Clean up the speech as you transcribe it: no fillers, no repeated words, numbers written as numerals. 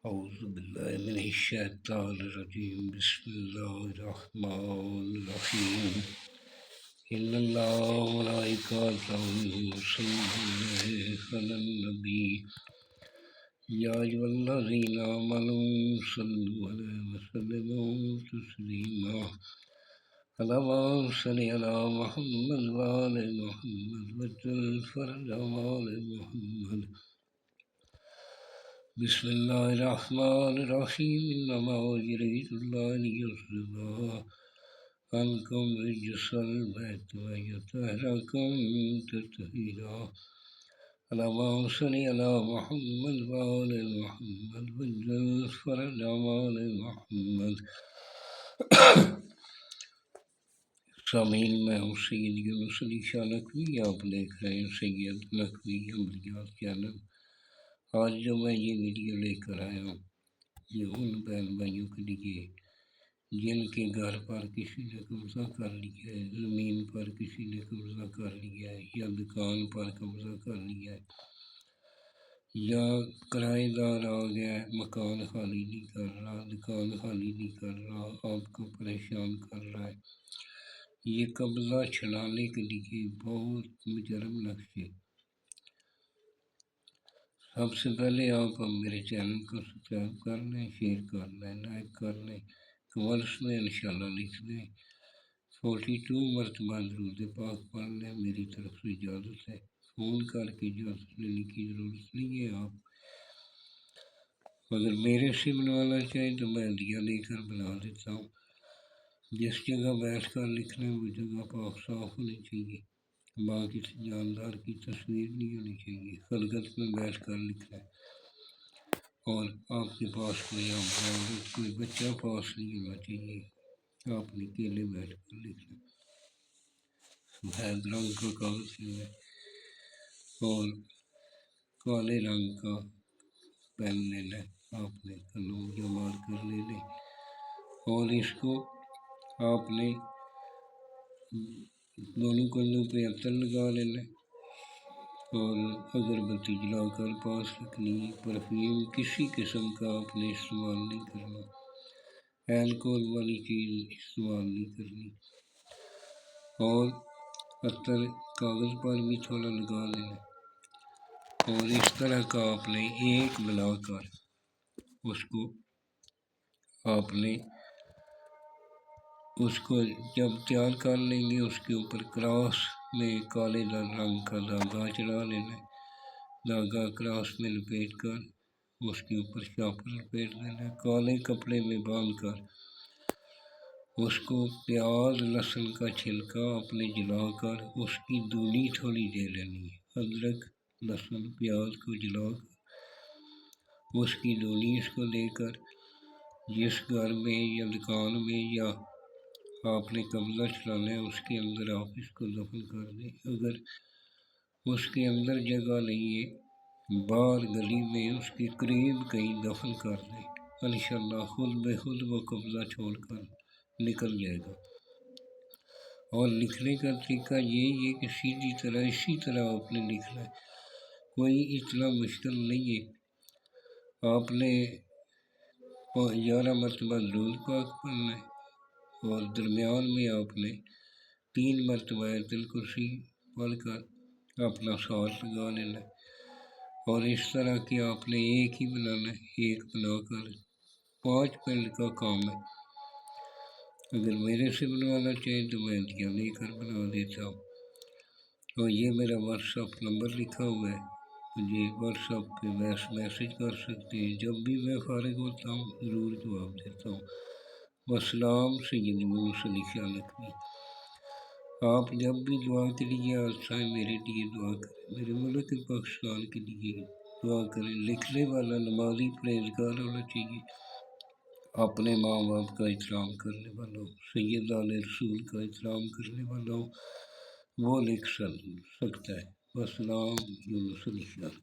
أعوذ بالله من الشيطان الرجيم بسم الله الرحمن الرحيم إن الله وملائكته يصلون على النبي يا أيها الذين آمنوا صلوا عليه وسلموا تسليما اللهم صل على محمد وآل محمد وجل فرج آل محمد بسم الله الرحمن الرحيم إنما يريد الله ليذهب عنكم رجس البيت ويطهركم تطهيرا اللهم صل على محمد وآل محمد وجل فرج آل محمد سامعین میں ہوں سید یونس علی شاہ نقوی، آپ دیکھ رہے ہیں سید نقوی عملیات چینل۔ آج جو میں یہ ویڈیو لے کر آیا ہوں یہ ان بہن بھائیوں کے لیے جن کے گھر پر کسی نے قبضہ کر لیا ہے، زمین پر کسی نے قبضہ کر لیا ہے، یا دکان پر قبضہ کر لیا ہے، یا کرایہ دار آ گیا ہے، مکان خالی نہیں کر رہا، دکان خالی نہیں کر رہا، آپ کو پریشان کر رہا ہے۔ یہ قبضہ چھڑانے کے لیے بہت مجرم نقشے۔ سب سے پہلے آپ میرے چینل کو سبسکرائب کر لیں، شیئر کر لیں، لائک کر لیں، کمنٹس میں انشاءاللہ لکھ دیں، 42 مرتبہ درود پاک پڑھ لیں۔ میری طرف سے اجازت ہے، فون کر کے اجازت لینے کی ضرورت نہیں ہے۔ آپ اگر میرے سے بنوانا چاہیں تو میں ہدیہ لے کر بنا دیتا ہوں۔ جس جگہ بیٹھ کر لکھنا ہے وہ جگہ پاک صاف ہونی چاہیے، ماں کسی جاندار کی تصویر نہیں ہونی چاہیے، خلقت میں بیٹھ کر لکھنا ہے، اور آپ کے پاس کوئی بچہ پاس نہیں ہونا چاہیے، آپ نے اکیلے بیٹھ کر لکھنا ہے۔ سفید رنگ کا کاغذ لینا ہے اور کالے رنگ کا پین لینا ہے، آپ نے قلم یا مارکر لے لیں، اور اس کو آپ نے دونوں کندھوں پہ عطر لگا لینا ہے، اور اگربتی جلا کر پاس رکھنی ہے۔ پرفیوم کسی قسم کا آپ نے استعمال نہیں کرنا، الکوہل والی چیز استعمال نہیں کرنی، اور عطر کاغذ پر بھی تھوڑا لگا لینا، اور اس طرح کا آپ نے ایک بنا کر اس کو جب تیار کر لیں گے اس کے اوپر کراس میں کالے رنگ کا دھاگا چڑھا لینا ہے، دھاگا کراس میں لپیٹ کر اس کے اوپر شاپر لپیٹ دینا ہے، کالے کپڑے میں باندھ کر اس کو پیاز لہسن کا چھلکا اپنے جلا کر اس کی دونی تھوڑی دے لینی ہے، ادرک لہسن پیاز کو جلا کر اس کی دونی اس کو دے کر جس گھر میں یا دکان میں یا آپ نے قبضہ چھڑانا ہے اس کے اندر آپ اس کو دفن کر دیں۔ اگر اس کے اندر جگہ نہیں ہے، باہر گلی میں اس کے قریب کہیں دفن کر دیں، انشاءاللہ خود بے خود وہ قبضہ چھوڑ کر نکل جائے گا۔ اور لکھنے کا طریقہ یہی ہے کہ سیدھی طرح اسی طرح آپ نے لکھنا ہے، کوئی اتنا مشکل نہیں ہے۔ آپ نے 11 مرتبہ درود پاک پڑھنا ہے، اور درمیان میں آپ نے 3 مرتبہ آیت الکرسی پڑھ کر اپنا ساتھ لگا لینا ہے، اور اس طرح کہ آپ نے ایک ہی بنانا ہے، ایک بنا کر 5 منٹ کا کام ہے۔ اگر میرے سے بنوانا چاہیں تو میں ہدیہ لے کر بنا دیتا ہوں، اور یہ میرا واٹس ایپ نمبر لکھا ہوا ہے، مجھے واٹس ایپ پہ میسج کر سکتے ہیں، جب بھی میں فارغ ہوتا ہوں ضرور جواب دیتا ہوں۔ والسلام سید یونس علی شاہ نقوی۔ آپ جب بھی دعا کے لیے آسائیں میرے لیے دعا کریں، میرے ملک پاکستان کے لیے دعا کریں۔ لکھنے والا نمازی پرہیزگار ہونا چاہیے، اپنے ماں باپ کا احترام کرنے والا ہو، سید آل رسول کا احترام کرنے والا ہو، وہ لکھ سکتا ہے۔ والسلام یونس علی شاہ۔